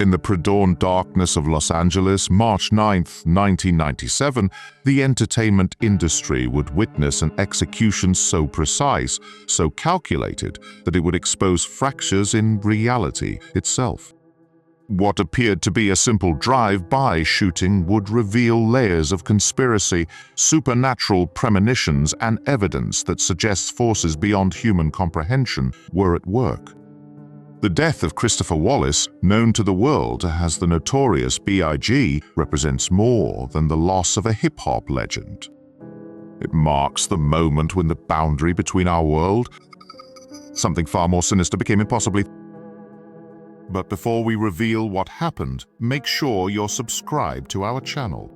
In the pre-dawn darkness of Los Angeles, March 9, 1997, the entertainment industry would witness an execution so precise, so calculated, that it would expose fractures in reality itself. What appeared to be a simple drive-by shooting would reveal layers of conspiracy, supernatural premonitions, and evidence that suggests forces beyond human comprehension were at work. The death of Christopher Wallace, known to the world as the Notorious B.I.G., represents more than the loss of a hip-hop legend. It marks the moment when the boundary between our world, something far more sinister, became impossibly. But before we reveal what happened, make sure you're subscribed to our channel.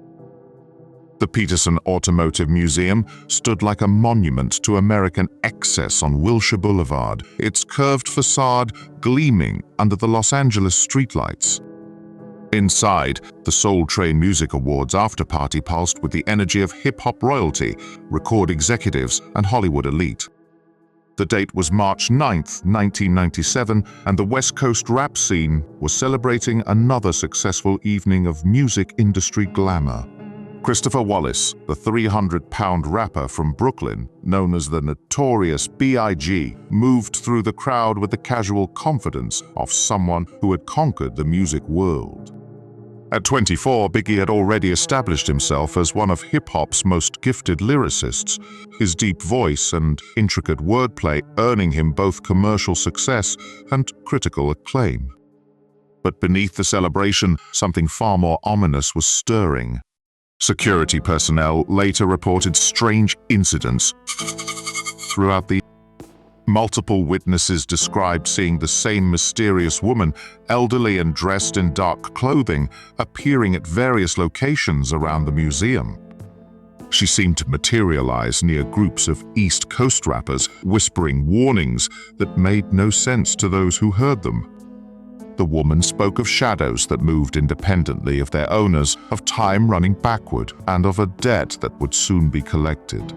The Peterson Automotive Museum stood like a monument to American excess on Wilshire Boulevard, its curved facade gleaming under the Los Angeles streetlights. Inside, the Soul Train Music Awards after-party pulsed with the energy of hip-hop royalty, record executives, and Hollywood elite. The date was March 9, 1997, and the West Coast rap scene was celebrating another successful evening of music industry glamour. Christopher Wallace, the 300-pound rapper from Brooklyn, known as the Notorious B.I.G., moved through the crowd with the casual confidence of someone who had conquered the music world. At 24, Biggie had already established himself as one of hip-hop's most gifted lyricists, his deep voice and intricate wordplay earning him both commercial success and critical acclaim. But beneath the celebration, something far more ominous was stirring. Security personnel later reported strange incidents throughout the. Multiple witnesses described seeing the same mysterious woman, elderly and dressed in dark clothing, appearing at various locations around the museum. She seemed to materialize near groups of East Coast rappers, whispering warnings that made no sense to those who heard them. The woman spoke of shadows that moved independently of their owners, of time running backward, and of a debt that would soon be collected.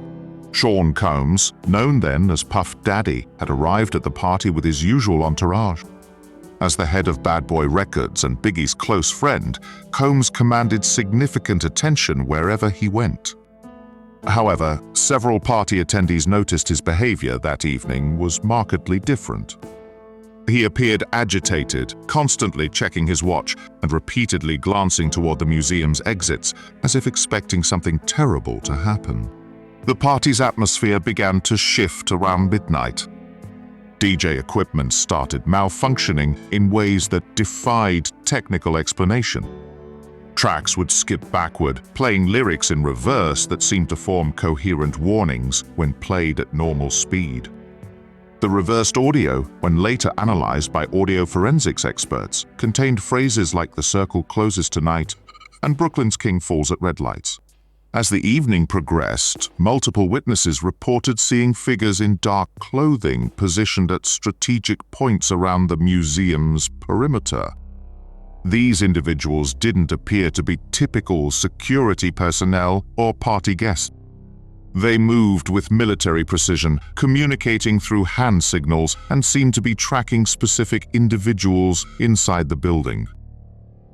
Sean Combs, known then as Puff Daddy, had arrived at the party with his usual entourage. As the head of Bad Boy Records and Biggie's close friend, Combs commanded significant attention wherever he went. However, several party attendees noticed his behavior that evening was markedly different. He appeared agitated, constantly checking his watch and repeatedly glancing toward the museum's exits, as if expecting something terrible to happen. The party's atmosphere began to shift around midnight. DJ equipment started malfunctioning in ways that defied technical explanation. Tracks would skip backward, playing lyrics in reverse that seemed to form coherent warnings when played at normal speed. The reversed audio, when later analyzed by audio forensics experts, contained phrases like "the circle closes tonight" and "Brooklyn's king falls at red lights." As the evening progressed, multiple witnesses reported seeing figures in dark clothing positioned at strategic points around the museum's perimeter. These individuals didn't appear to be typical security personnel or party guests. They moved with military precision, communicating through hand signals, and seemed to be tracking specific individuals inside the building.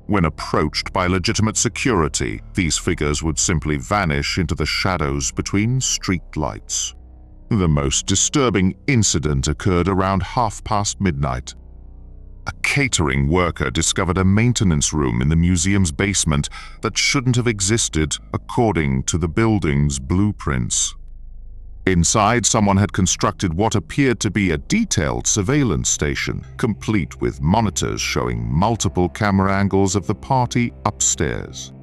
When approached by legitimate security, these figures would simply vanish into the shadows between street lights. The most disturbing incident occurred around midnight. A catering worker discovered a maintenance room in the museum's basement that shouldn't have existed according to the building's blueprints. Inside, someone had constructed what appeared to be a detailed surveillance station, complete with monitors showing multiple camera angles of the party upstairs.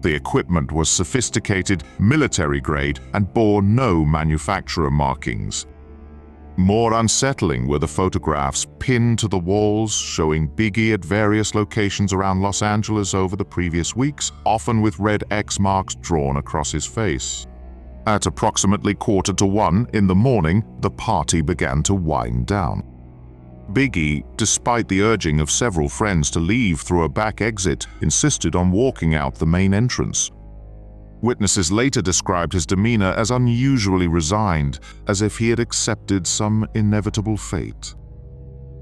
The equipment was sophisticated, military-grade, and bore no manufacturer markings. More unsettling were the photographs pinned to the walls showing Biggie at various locations around Los Angeles over the previous weeks, often with red X marks drawn across his face. At approximately 1:45 in the morning, the party began to wind down. Biggie, despite the urging of several friends to leave through a back exit, insisted on walking out the main entrance. Witnesses later described his demeanor as unusually resigned, as if he had accepted some inevitable fate.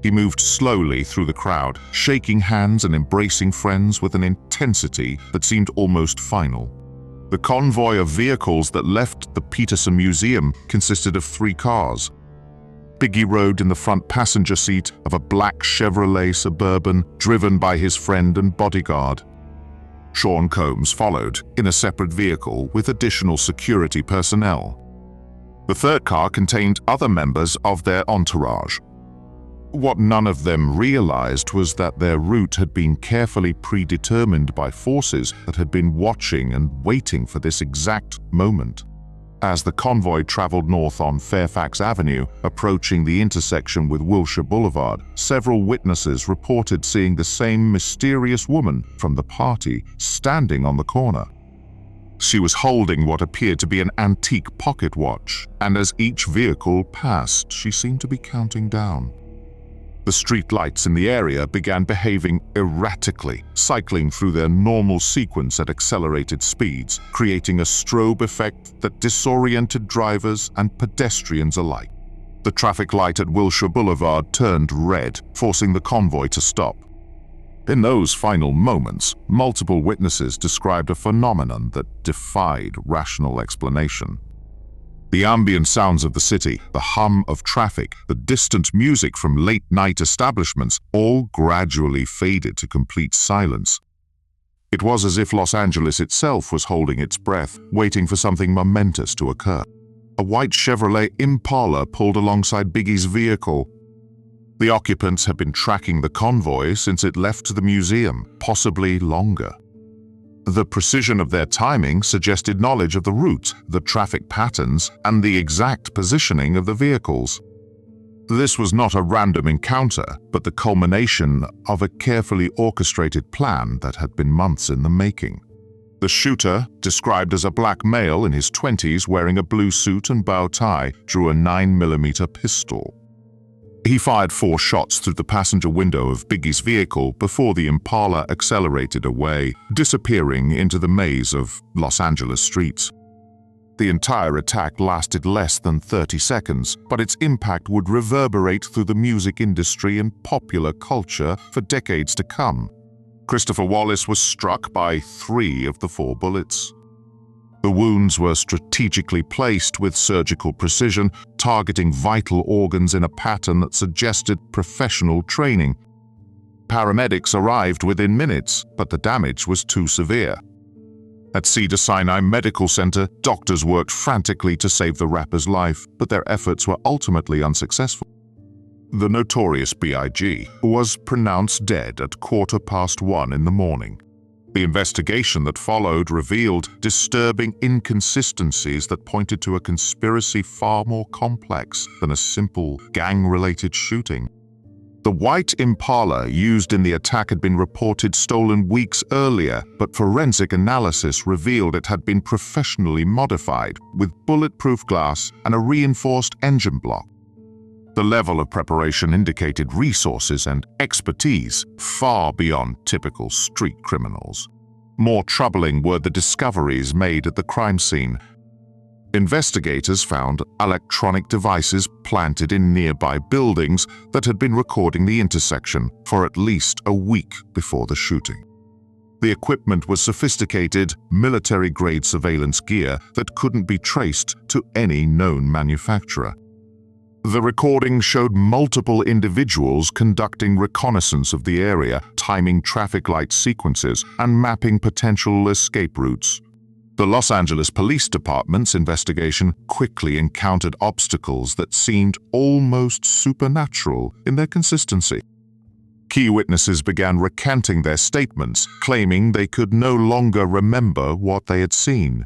He moved slowly through the crowd, shaking hands and embracing friends with an intensity that seemed almost final. The convoy of vehicles that left the Peterson Museum consisted of 3 cars. Biggie rode in the front passenger seat of a black Chevrolet Suburban driven by his friend and bodyguard. Sean Combs followed in a separate vehicle with additional security personnel. The third car contained other members of their entourage. What none of them realized was that their route had been carefully predetermined by forces that had been watching and waiting for this exact moment. As the convoy traveled north on Fairfax Avenue, approaching the intersection with Wilshire Boulevard, several witnesses reported seeing the same mysterious woman from the party standing on the corner. She was holding what appeared to be an antique pocket watch, and as each vehicle passed, she seemed to be counting down. The street lights in the area began behaving erratically, cycling through their normal sequence at accelerated speeds, creating a strobe effect that disoriented drivers and pedestrians alike. The traffic light at Wilshire Boulevard turned red, forcing the convoy to stop. In those final moments, multiple witnesses described a phenomenon that defied rational explanation. The ambient sounds of the city, the hum of traffic, the distant music from late-night establishments all gradually faded to complete silence. It was as if Los Angeles itself was holding its breath, waiting for something momentous to occur. A white Chevrolet Impala pulled alongside Biggie's vehicle. The occupants had been tracking the convoy since it left the museum, possibly longer. The precision of their timing suggested knowledge of the route, the traffic patterns, and the exact positioning of the vehicles. This was not a random encounter, but the culmination of a carefully orchestrated plan that had been months in the making. The shooter, described as a black male in his 20s wearing a blue suit and bow tie, drew a 9mm pistol. He fired 4 shots through the passenger window of Biggie's vehicle before the Impala accelerated away, disappearing into the maze of Los Angeles streets. The entire attack lasted less than 30 seconds, but its impact would reverberate through the music industry and popular culture for decades to come. Christopher Wallace was struck by 3 of the 4 bullets. The wounds were strategically placed with surgical precision, targeting vital organs in a pattern that suggested professional training. Paramedics arrived within minutes, but the damage was too severe. At Cedars-Sinai Medical Center, doctors worked frantically to save the rapper's life, but their efforts were ultimately unsuccessful. The Notorious B.I.G. was pronounced dead at 1:15 in the morning. The investigation that followed revealed disturbing inconsistencies that pointed to a conspiracy far more complex than a simple gang-related shooting. The white Impala used in the attack had been reported stolen weeks earlier, but forensic analysis revealed it had been professionally modified with bulletproof glass and a reinforced engine block. The level of preparation indicated resources and expertise far beyond typical street criminals. More troubling were the discoveries made at the crime scene. Investigators found electronic devices planted in nearby buildings that had been recording the intersection for at least a week before the shooting. The equipment was sophisticated, military-grade surveillance gear that couldn't be traced to any known manufacturer. The recording showed multiple individuals conducting reconnaissance of the area, timing traffic light sequences, and mapping potential escape routes. The Los Angeles Police Department's investigation quickly encountered obstacles that seemed almost supernatural in their consistency. Key witnesses began recanting their statements, claiming they could no longer remember what they had seen.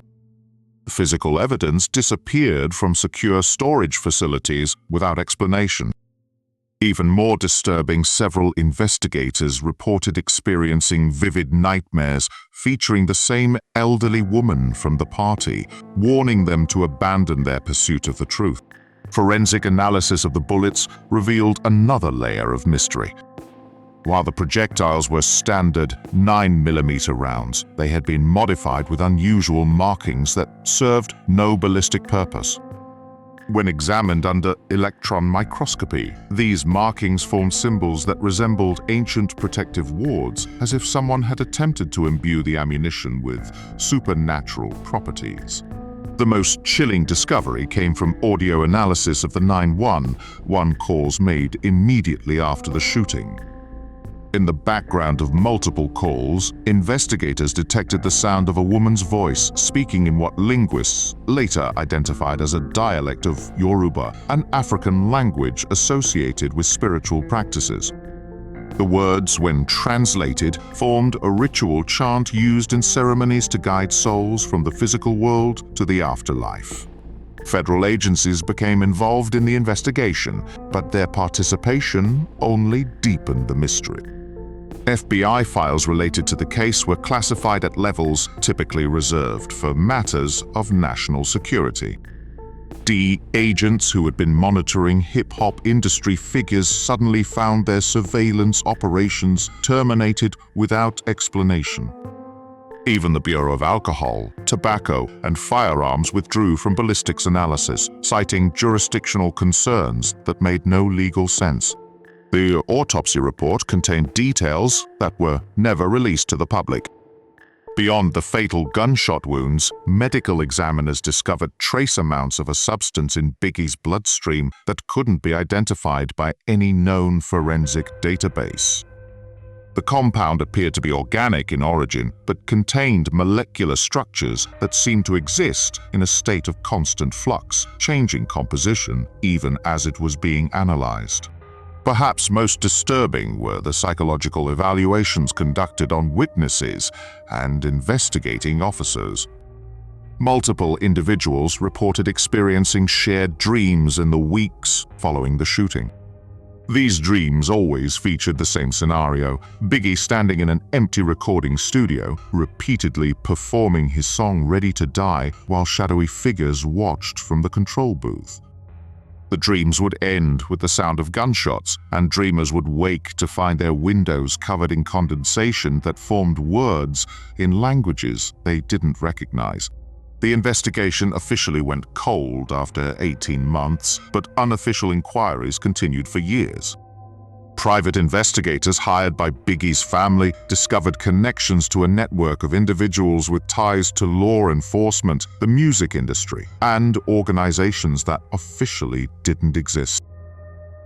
Physical evidence disappeared from secure storage facilities without explanation. Even more disturbing, several investigators reported experiencing vivid nightmares featuring the same elderly woman from the party, warning them to abandon their pursuit of the truth. Forensic analysis of the bullets revealed another layer of mystery. While the projectiles were standard 9mm rounds, they had been modified with unusual markings that served no ballistic purpose. When examined under electron microscopy, these markings formed symbols that resembled ancient protective wards, as if someone had attempted to imbue the ammunition with supernatural properties. The most chilling discovery came from audio analysis of the 911 calls made immediately after the shooting. In the background of multiple calls, investigators detected the sound of a woman's voice speaking in what linguists later identified as a dialect of Yoruba, an African language associated with spiritual practices. The words, when translated, formed a ritual chant used in ceremonies to guide souls from the physical world to the afterlife. Federal agencies became involved in the investigation, but their participation only deepened the mystery. FBI files related to the case were classified at levels typically reserved for matters of national security. Agents who had been monitoring hip-hop industry figures suddenly found their surveillance operations terminated without explanation. Even the Bureau of Alcohol, Tobacco, and Firearms withdrew from ballistics analysis, citing jurisdictional concerns that made no legal sense. The autopsy report contained details that were never released to the public. Beyond the fatal gunshot wounds, medical examiners discovered trace amounts of a substance in Biggie's bloodstream that couldn't be identified by any known forensic database. The compound appeared to be organic in origin, but contained molecular structures that seemed to exist in a state of constant flux, changing composition even as it was being analyzed. Perhaps most disturbing were the psychological evaluations conducted on witnesses and investigating officers. Multiple individuals reported experiencing shared dreams in the weeks following the shooting. These dreams always featured the same scenario: Biggie standing in an empty recording studio, repeatedly performing his song Ready to Die while shadowy figures watched from the control booth. The dreams would end with the sound of gunshots, and dreamers would wake to find their windows covered in condensation that formed words in languages they didn't recognize. The investigation officially went cold after 18 months, but unofficial inquiries continued for years. Private investigators hired by Biggie's family discovered connections to a network of individuals with ties to law enforcement, the music industry, and organizations that officially didn't exist.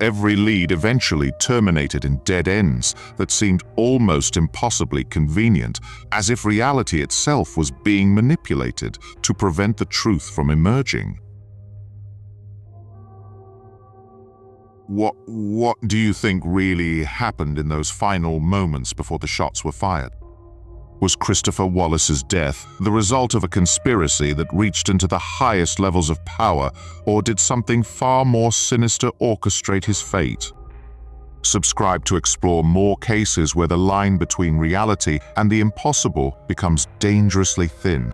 Every lead eventually terminated in dead ends that seemed almost impossibly convenient, as if reality itself was being manipulated to prevent the truth from emerging. What do you think really happened in those final moments before the shots were fired? Was Christopher Wallace's death the result of a conspiracy that reached into the highest levels of power, or did something far more sinister orchestrate his fate? Subscribe to explore more cases where the line between reality and the impossible becomes dangerously thin.